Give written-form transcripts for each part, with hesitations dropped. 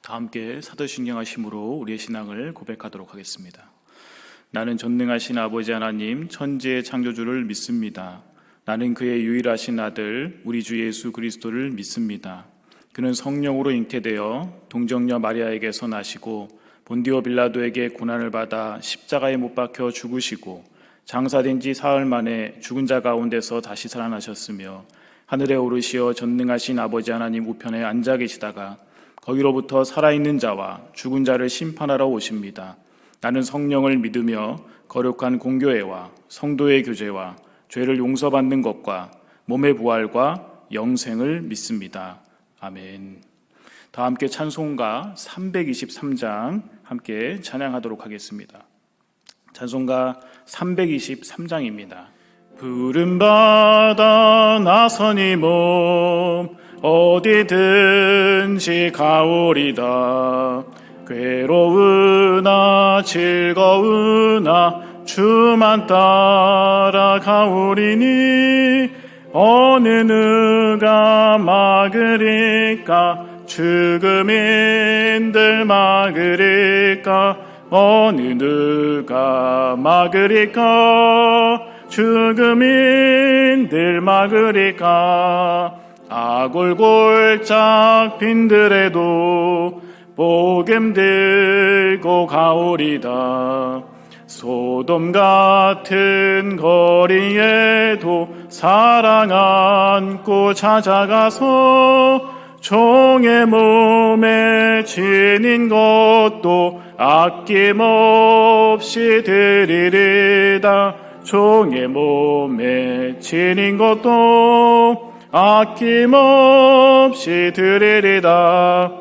다 함께 사도신경하심으로 우리의 신앙을 고백하도록 하겠습니다. 나는 전능하신 아버지 하나님 천지의 창조주를 믿습니다. 나는 그의 유일하신 아들 우리 주 예수 그리스도를 믿습니다. 그는 성령으로 잉태되어 동정녀 마리아에게서 나시고 본디오 빌라도에게 고난을 받아 십자가에 못 박혀 죽으시고 장사된 지 사흘 만에 죽은 자 가운데서 다시 살아나셨으며 하늘에 오르시어 전능하신 아버지 하나님 우편에 앉아 계시다가 거기로부터 살아있는 자와 죽은 자를 심판하러 오십니다. 나는 성령을 믿으며 거룩한 공교회와 성도의 교제와 죄를 용서받는 것과 몸의 부활과 영생을 믿습니다. 아멘. 다 함께 찬송가 323장 함께 찬양하도록 하겠습니다. 찬송가 323장입니다. 부름받아 나선 이 몸 어디든지 가오리다. 괴로우나 즐거우나 주만 따라가오리니 어느 누가 막으리까 죽음인들 막으리까 어느 누가 막으리까 죽음인들 막으리까 아골골짝 빈들에도 복음 들고 가오리다. 소돔 같은 거리에도 사랑 안고 찾아가서 종의 몸에 지닌 것도 아낌없이 드리리다. 종의 몸에 지닌 것도 아낌없이 드리리다.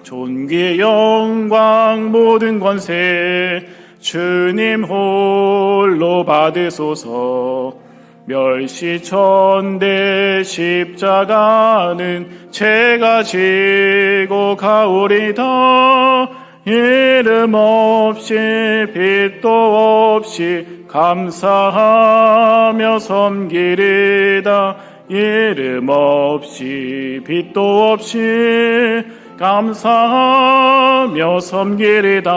존귀 영광 모든 권세 주님 홀로 받으소서. 멸시천대 십자가는 제가 지고 가오리다. 이름 없이 빛도 없이 감사하며 섬기리다. 이름 없이 빛도 없이 감사하며 섬기리다.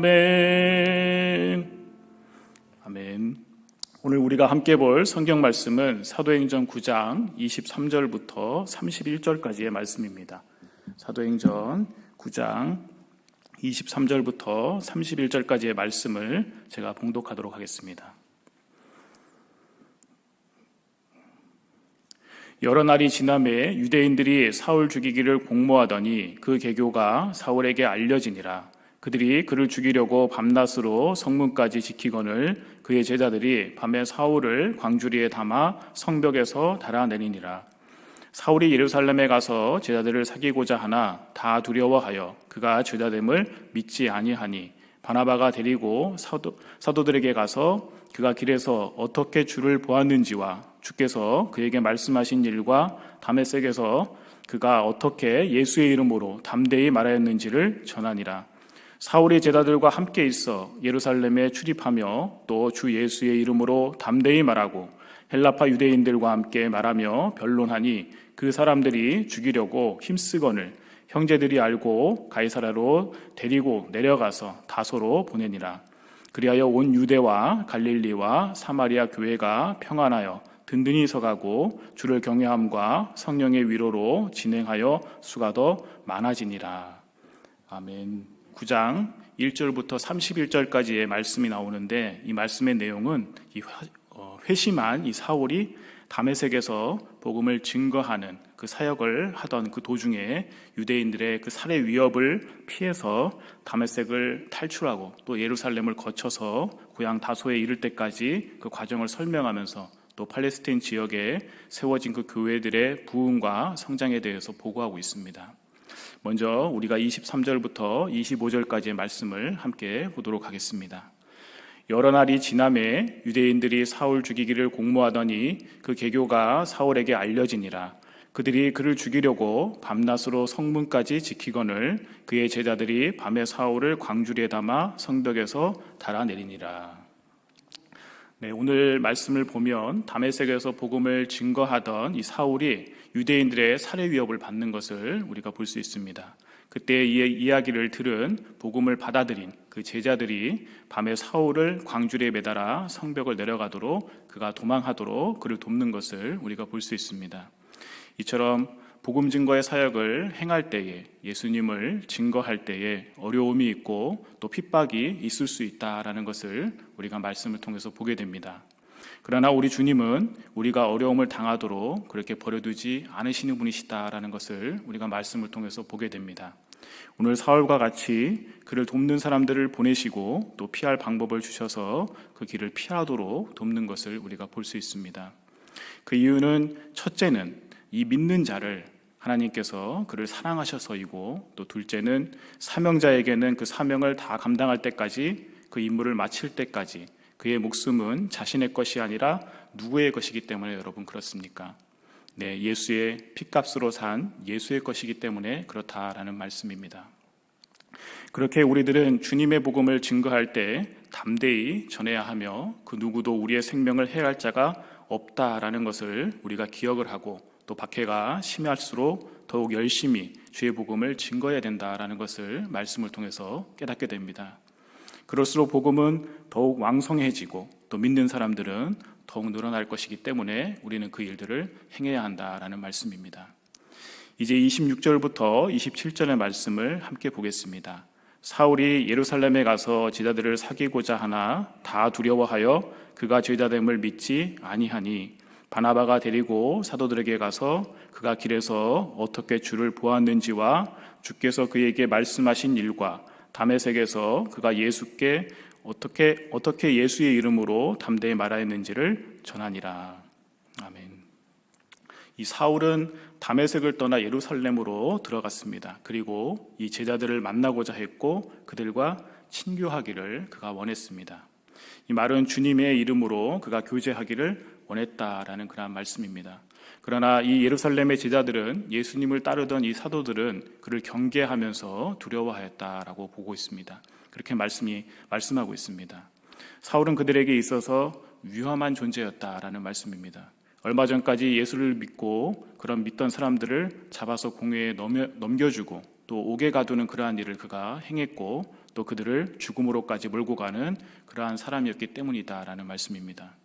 아멘. 아멘. 오늘 우리가 함께 볼 성경 말씀은 사도행전 9장 23절부터 31절까지의 말씀입니다. 사도행전 9장 23절부터 31절까지의 말씀을 제가 봉독하도록 하겠습니다. 여러 날이 지남에 유대인들이 사울 죽이기를 공모하더니 그 계교가 사울에게 알려지니라. 그들이 그를 죽이려고 밤낮으로 성문까지 지키거늘 그의 제자들이 밤에 사울을 광주리에 담아 성벽에서 달아내리니라. 사울이 예루살렘에 가서 제자들을 사귀고자 하나 다 두려워하여 그가 제자됨을 믿지 아니하니 바나바가 데리고 사도들에게 가서 그가 길에서 어떻게 주를 보았는지와 주께서 그에게 말씀하신 일과 다메섹에서 그가 어떻게 예수의 이름으로 담대히 말하였는지를 전하니라. 사울이 제자들과 함께 있어 예루살렘에 출입하며 또 주 예수의 이름으로 담대히 말하고 헬라파 유대인들과 함께 말하며 변론하니 그 사람들이 죽이려고 힘쓰거늘 형제들이 알고 가이사라로 데리고 내려가서 다소로 보내니라. 그리하여 온 유대와 갈릴리와 사마리아 교회가 평안하여 든든히 서가고 주를 경외함과 성령의 위로로 진행하여 수가 더 많아지니라. 아멘. 9장 1절부터 31절까지의 말씀이 나오는데 이 말씀의 내용은 회심한 이 사울이 다메섹에서 복음을 증거하는 그 사역을 하던 그 도중에 유대인들의 그 살해 위협을 피해서 다메섹을 탈출하고 또 예루살렘을 거쳐서 고향 다소에 이를 때까지 그 과정을 설명하면서 또 팔레스타인 지역에 세워진 그 교회들의 부흥과 성장에 대해서 보고하고 있습니다. 먼저 우리가 23절부터 25절까지의 말씀을 함께 보도록 하겠습니다. 여러 날이 지남에 유대인들이 사울 죽이기를 공모하더니 그 계교가 사울에게 알려지니라. 그들이 그를 죽이려고 밤낮으로 성문까지 지키거늘 그의 제자들이 밤에 사울을 광주리에 담아 성벽에서 달아내리니라. 네, 오늘 말씀을 보면 다메섹에서 복음을 증거하던 이 사울이 유대인들의 살해 위협을 받는 것을 우리가 볼 수 있습니다. 그때 이 이야기를 들은 복음을 받아들인 그 제자들이 밤에 사울을 광주리에 매달아 성벽을 내려가도록 그가 도망하도록 그를 돕는 것을 우리가 볼 수 있습니다. 이처럼 복음 증거의 사역을 행할 때에, 예수님을 증거할 때에 어려움이 있고 또 핍박이 있을 수 있다라는 것을 우리가 말씀을 통해서 보게 됩니다. 그러나 우리 주님은 우리가 어려움을 당하도록 그렇게 버려두지 않으시는 분이시다라는 것을 우리가 말씀을 통해서 보게 됩니다. 오늘 사울과 같이 그를 돕는 사람들을 보내시고 또 피할 방법을 주셔서 그 길을 피하도록 돕는 것을 우리가 볼 수 있습니다. 그 이유는 첫째는 이 믿는 자를 하나님께서 그를 사랑하셔서이고, 또 둘째는 사명자에게는 그 사명을 다 감당할 때까지, 그 임무를 마칠 때까지 그의 목숨은 자신의 것이 아니라 누구의 것이기 때문에 여러분 그렇습니까? 네, 예수의 피값으로 산 예수의 것이기 때문에 그렇다라는 말씀입니다. 그렇게 우리들은 주님의 복음을 증거할 때 담대히 전해야 하며 그 누구도 우리의 생명을 해할 자가 없다라는 것을 우리가 기억을 하고, 또 박해가 심할수록 더욱 열심히 주의 복음을 증거해야 된다라는 것을 말씀을 통해서 깨닫게 됩니다. 그럴수록 복음은 더욱 왕성해지고 또 믿는 사람들은 더욱 늘어날 것이기 때문에 우리는 그 일들을 행해야 한다라는 말씀입니다. 이제 26절부터 27절의 말씀을 함께 보겠습니다. 사울이 예루살렘에 가서 제자들을 사귀고자 하나 다 두려워하여 그가 제자됨을 믿지 아니하니, 바나바가 데리고 사도들에게 가서 그가 길에서 어떻게 주를 보았는지와 주께서 그에게 말씀하신 일과 다메섹에서 그가 예수께 어떻게 예수의 이름으로 담대히 말하였는지를 전하니라. 아멘. 이 사울은 다메섹을 떠나 예루살렘으로 들어갔습니다. 그리고 이 제자들을 만나고자 했고 그들과 친교하기를 그가 원했습니다. 이 말은 주님의 이름으로 그가 교제하기를 원했다라는 그런 말씀입니다. 그러나 이 예루살렘의 제자들은, 예수님을 따르던 이 사도들은 그를 경계하면서 두려워하였다라고 보고 있습니다. 그렇게 말씀하고 있습니다. 사울은 그들에게 있어서 위험한 존재였다라는 말씀입니다. 얼마 전까지 예수를 믿고 그런 믿던 사람들을 잡아서 공회에 넘겨주고 또 옥에 가두는 그러한 일을 그가 행했고, 또 그들을 죽음으로까지 몰고 가는 그러한 사람이었기 때문이다라는 말씀입니다.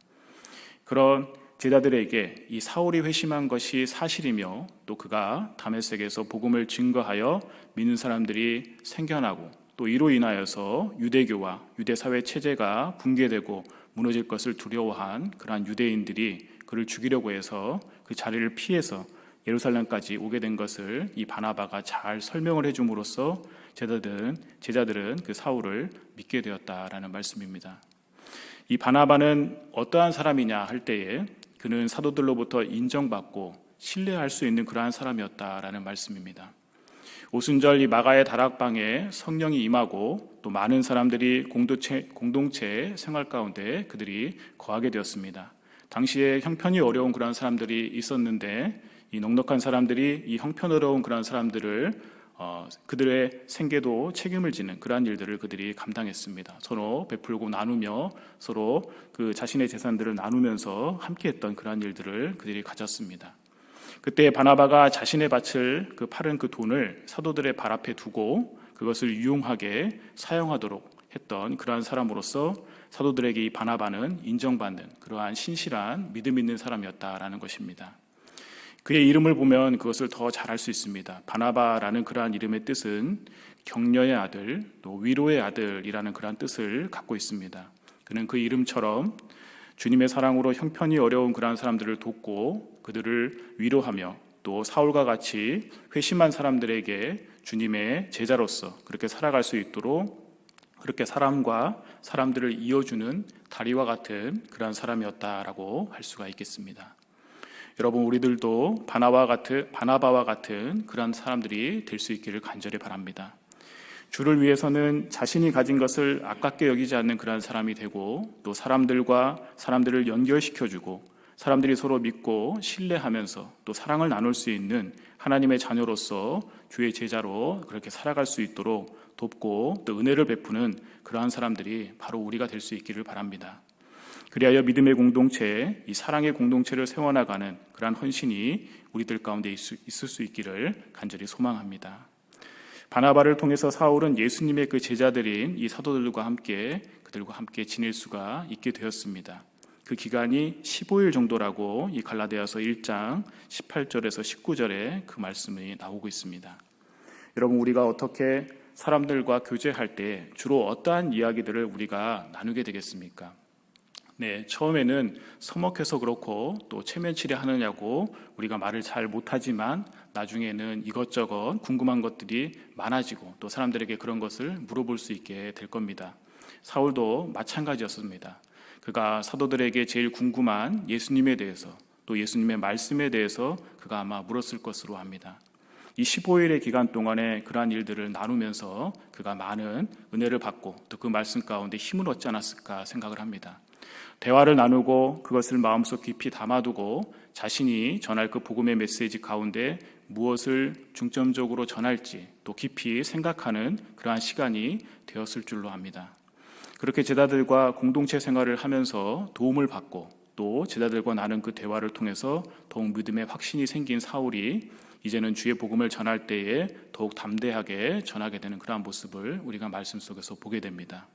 그런 제자들에게 이 사울이 회심한 것이 사실이며, 또 그가 다메섹에서 복음을 증거하여 믿는 사람들이 생겨나고, 또 이로 인하여서 유대교와 유대 사회 체제가 붕괴되고 무너질 것을 두려워한 그러한 유대인들이 그를 죽이려고 해서 그 자리를 피해서 예루살렘까지 오게 된 것을 이 바나바가 잘 설명을 해줌으로써 제자들은 그 사울을 믿게 되었다라는 말씀입니다. 이 바나바는 어떠한 사람이냐 할 때에 그는 사도들로부터 인정받고 신뢰할 수 있는 그러한 사람이었다라는 말씀입니다. 오순절 이 마가의 다락방에 성령이 임하고 또 많은 사람들이 공동체 생활 가운데 그들이 거하게 되었습니다. 당시에 형편이 어려운 그런 사람들이 있었는데, 이 넉넉한 사람들이 이 형편어려운 그런 사람들을 그들의 생계도 책임을 지는 그러한 일들을 그들이 감당했습니다. 서로 베풀고 나누며 서로 그 자신의 재산들을 나누면서 함께했던 그러한 일들을 그들이 가졌습니다. 그때 바나바가 자신의 팔은 그 돈을 사도들의 발 앞에 두고 그것을 유용하게 사용하도록 했던 그러한 사람으로서 사도들에게 이 바나바는 인정받는 그러한 신실한 믿음 있는 사람이었다라는 것입니다. 그의 이름을 보면 그것을 더 잘 알 수 있습니다. 바나바라는 그러한 이름의 뜻은 격려의 아들, 또 위로의 아들이라는 그러한 뜻을 갖고 있습니다. 그는 그 이름처럼 주님의 사랑으로 형편이 어려운 그러한 사람들을 돕고 그들을 위로하며, 또 사울과 같이 회심한 사람들에게 주님의 제자로서 그렇게 살아갈 수 있도록 그렇게 사람과 사람들을 이어주는 다리와 같은 그러한 사람이었다라고 할 수가 있겠습니다. 여러분, 우리들도 바나바와 같은 그런 사람들이 될 수 있기를 간절히 바랍니다. 주를 위해서는 자신이 가진 것을 아깝게 여기지 않는 그런 사람이 되고, 또 사람들을 연결시켜주고 사람들이 서로 믿고 신뢰하면서 또 사랑을 나눌 수 있는 하나님의 자녀로서 주의 제자로 그렇게 살아갈 수 있도록 돕고 또 은혜를 베푸는 그러한 사람들이 바로 우리가 될 수 있기를 바랍니다. 그리하여 믿음의 공동체, 이 사랑의 공동체를 세워나가는 그러한 헌신이 우리들 가운데 있을 수 있기를 간절히 소망합니다. 바나바를 통해서 사울은 예수님의 그 제자들인 이 사도들과 함께 그들과 함께 지낼 수가 있게 되었습니다. 그 기간이 15일 정도라고 이 갈라디아서 1장 18절에서 19절에 그 말씀이 나오고 있습니다. 여러분, 우리가 어떻게 사람들과 교제할 때 주로 어떠한 이야기들을 우리가 나누게 되겠습니까? 네, 처음에는 서먹해서 그렇고 또 체면치레 하느냐고 우리가 말을 잘 못하지만 나중에는 이것저것 궁금한 것들이 많아지고 또 사람들에게 그런 것을 물어볼 수 있게 될 겁니다. 사울도 마찬가지였습니다. 그가 사도들에게 제일 궁금한 예수님에 대해서 또 예수님의 말씀에 대해서 그가 아마 물었을 것으로 합니다. 이 15일의 기간 동안에 그러한 일들을 나누면서 그가 많은 은혜를 받고 또 그 말씀 가운데 힘을 얻지 않았을까 생각을 합니다. 대화를 나누고 그것을 마음속 깊이 담아두고 자신이 전할 그 복음의 메시지 가운데 무엇을 중점적으로 전할지 또 깊이 생각하는 그러한 시간이 되었을 줄로 압니다. 그렇게 제자들과 공동체 생활을 하면서 도움을 받고 또 제자들과 나눈 그 대화를 통해서 더욱 믿음의 확신이 생긴 사울이 이제는 주의 복음을 전할 때에 더욱 담대하게 전하게 되는 그러한 모습을 우리가 말씀 속에서 보게 됩니다.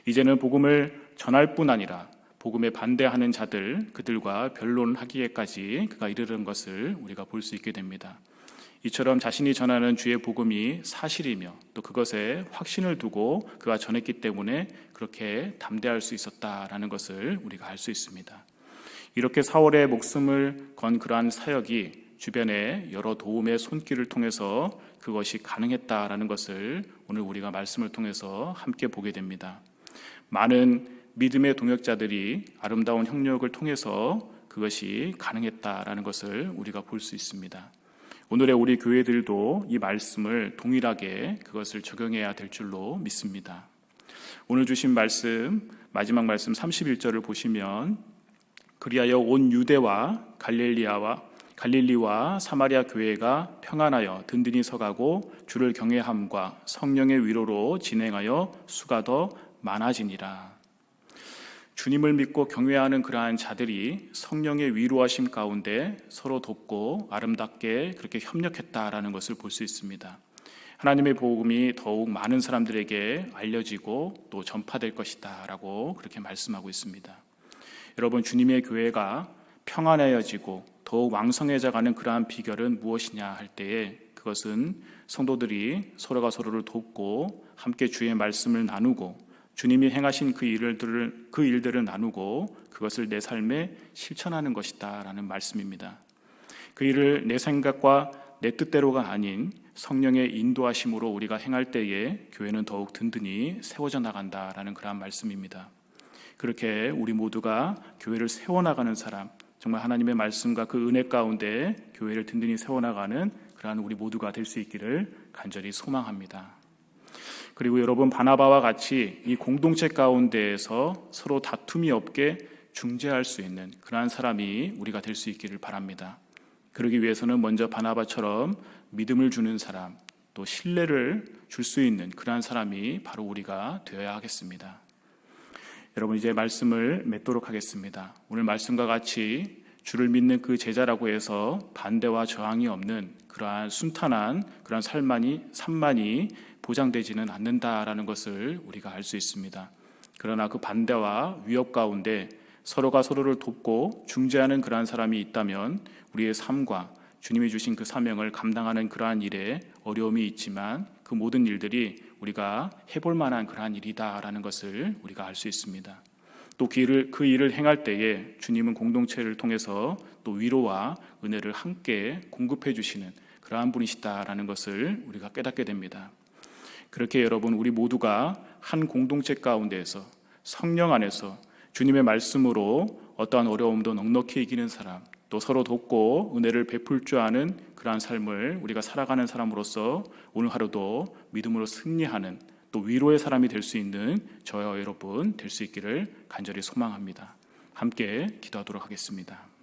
이제는 복음을 전할 뿐 아니라 복음에 반대하는 자들, 그들과 변론하기에까지 그가 이르는 것을 우리가 볼 수 있게 됩니다. 이처럼 자신이 전하는 주의 복음이 사실이며 또 그것에 확신을 두고 그가 전했기 때문에 그렇게 담대할 수 있었다라는 것을 우리가 알 수 있습니다. 이렇게 사울의 목숨을 건 그러한 사역이 주변에 여러 도움의 손길을 통해서 그것이 가능했다라는 것을 오늘 우리가 말씀을 통해서 함께 보게 됩니다. 많은 믿음의 동역자들이 아름다운 협력을 통해서 그것이 가능했다라는 것을 우리가 볼 수 있습니다. 오늘의 우리 교회들도 이 말씀을 동일하게 그것을 적용해야 될 줄로 믿습니다. 오늘 주신 말씀, 마지막 말씀 31절을 보시면 그리하여 온 유대와 갈릴리와 사마리아 교회가 평안하여 든든히 서가고 주를 경외함과 성령의 위로로 진행하여 수가 더 많아지니라. 주님을 믿고 경외하는 그러한 자들이 성령의 위로하심 가운데 서로 돕고 아름답게 그렇게 협력했다라는 것을 볼 수 있습니다. 하나님의 복음이 더욱 많은 사람들에게 알려지고 또 전파될 것이다 라고 그렇게 말씀하고 있습니다. 여러분, 주님의 교회가 평안해지고 더욱 왕성해져가는 그러한 비결은 무엇이냐 할 때에 그것은 성도들이 서로가 서로를 돕고 함께 주의 말씀을 나누고 주님이 행하신 그 일들을 나누고 그것을 내 삶에 실천하는 것이다 라는 말씀입니다. 그 일을 내 생각과 내 뜻대로가 아닌 성령의 인도하심으로 우리가 행할 때에 교회는 더욱 든든히 세워져 나간다라는 그러한 말씀입니다. 그렇게 우리 모두가 교회를 세워나가는 사람, 정말 하나님의 말씀과 그 은혜 가운데 교회를 든든히 세워나가는 그러한 우리 모두가 될 수 있기를 간절히 소망합니다. 그리고 여러분, 바나바와 같이 이 공동체 가운데에서 서로 다툼이 없게 중재할 수 있는 그러한 사람이 우리가 될 수 있기를 바랍니다. 그러기 위해서는 먼저 바나바처럼 믿음을 주는 사람, 또 신뢰를 줄 수 있는 그러한 사람이 바로 우리가 되어야 하겠습니다. 여러분, 이제 말씀을 맺도록 하겠습니다. 오늘 말씀과 같이 주를 믿는 그 제자라고 해서 반대와 저항이 없는 그러한 순탄한 그러한 삶만이 보장되지는 않는다라는 것을 우리가 알 수 있습니다. 그러나 그 반대와 위협 가운데 서로가 서로를 돕고 중재하는 그러한 사람이 있다면 우리의 삶과 주님이 주신 그 사명을 감당하는 그러한 일에 어려움이 있지만 그 모든 일들이 우리가 해볼 만한 그러한 일이다라는 것을 우리가 알 수 있습니다. 또 그 일을 행할 때에 주님은 공동체를 통해서 또 위로와 은혜를 함께 공급해 주시는 그러한 분이시다라는 것을 우리가 깨닫게 됩니다. 그렇게 여러분, 우리 모두가 한 공동체 가운데에서 성령 안에서 주님의 말씀으로 어떠한 어려움도 넉넉히 이기는 사람, 또 서로 돕고 은혜를 베풀 줄 아는 그러한 삶을 우리가 살아가는 사람으로서 오늘 하루도 믿음으로 승리하는 또 위로의 사람이 될 수 있는 저와 여러분 될 수 있기를 간절히 소망합니다. 함께 기도하도록 하겠습니다.